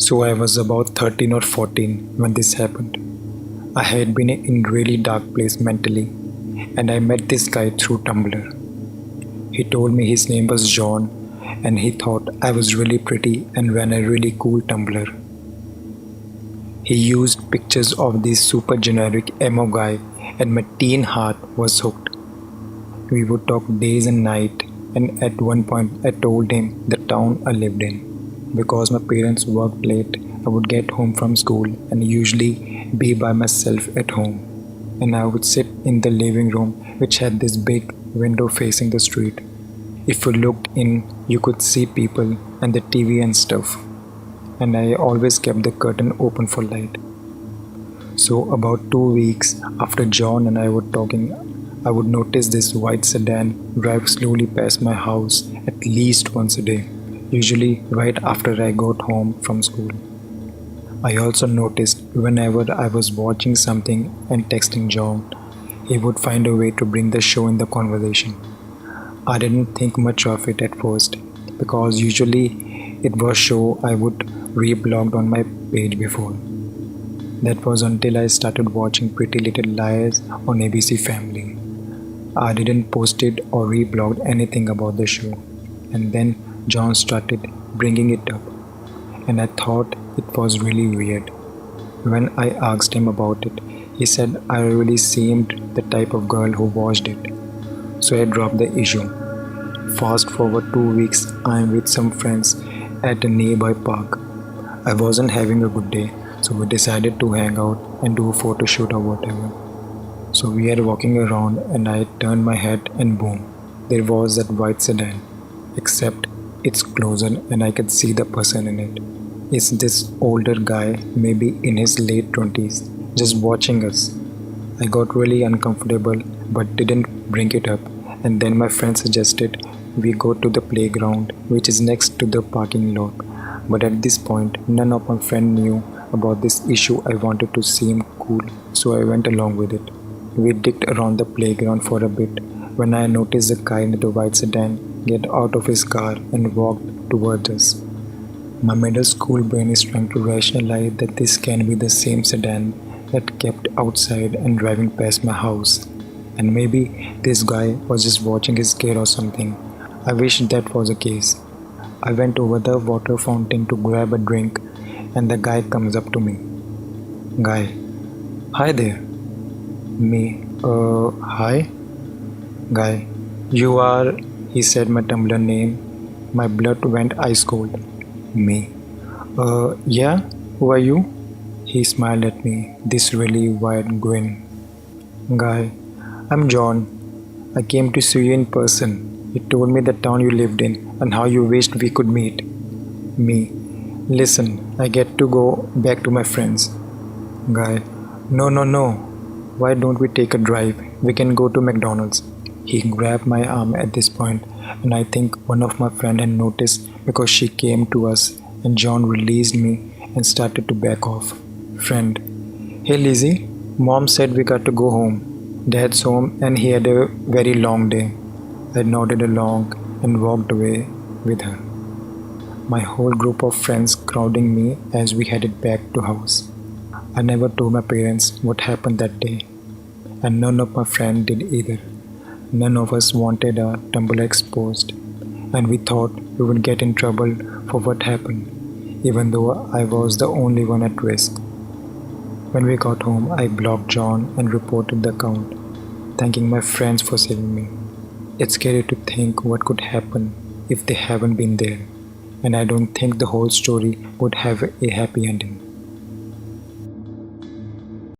So I was about 13 or 14 when this happened. I had been in a really dark place mentally, and I met this guy through Tumblr. He told me his name was John, and he thought I was really pretty and ran a really cool Tumblr. He used pictures of this super generic emo guy, and my teen heart was hooked. We would talk days and night, and at one point I told him the town I lived in. Because my parents worked late, I would get home from school and usually be by myself at home. And I would sit in the living room, which had this big window facing the street. If you looked in, you could see people and the TV and stuff. And I always kept the curtain open for light. So, about 2 weeks after John and I were talking, I would notice this white sedan drive slowly past my house at least once a day, usually right after I got home from school. I also noticed whenever I was watching something and texting John, he would find a way to bring the show in the conversation. I didn't think much of it at first because usually it was show I would reblogged on my page before. That was until I started watching Pretty Little Liars on ABC Family. I didn't post it or reblogged anything about the show, and then John started bringing it up, and I thought it was really weird. When I asked him about it, he said I really seemed the type of girl who watched it, so I dropped the issue. Fast forward 2 weeks, I am with some friends at a nearby park. I wasn't having a good day, so we decided to hang out and do a photo shoot or whatever. So we are walking around and I turned my head and boom, there was that white sedan. Except it's closer and I could see the person in it. It's this older guy, maybe in his late 20s, just watching us. I got really uncomfortable but didn't bring it up, and then my friend suggested we go to the playground, which is next to the parking lot. But at this point, none of my friends knew about this issue. I wanted to seem cool, so I went along with it. We dicked around the playground for a bit when I noticed the guy in the white sedan get out of his car and walked towards us. My middle school brain is trying to rationalize that this can be the same sedan that kept outside and driving past my house. And maybe this guy was just watching his kid or something. I wish that was the case. I went over the water fountain to grab a drink and the guy comes up to me. Guy, hi there. Me, hi? Guy, you are, he said my Tumblr name. My blood went ice cold. Me, yeah, who are you? He smiled at me, this really wide grin. Guy, I'm John. I came to see you in person. You told me the town you lived in and how you wished we could meet. Me, listen, I get to go back to my friends. Guy, no. Why don't we take a drive? We can go to McDonald's. He grabbed my arm at this point, and I think one of my friends had noticed because she came to us, and John released me and started to back off. Friend, hey Lizzie, Mom said we got to go home. Dad's home and he had a very long day. I nodded along and walked away with her. My whole group of friends crowding me as we headed back to house. I never told my parents what happened that day, and none of my friends did either. None of us wanted our Tumblr exposed, and we thought we would get in trouble for what happened, even though I was the only one at risk. When we got home, I blocked John and reported the account, thanking my friends for saving me. It's scary to think what could happen if they haven't been there, and I don't think the whole story would have a happy ending.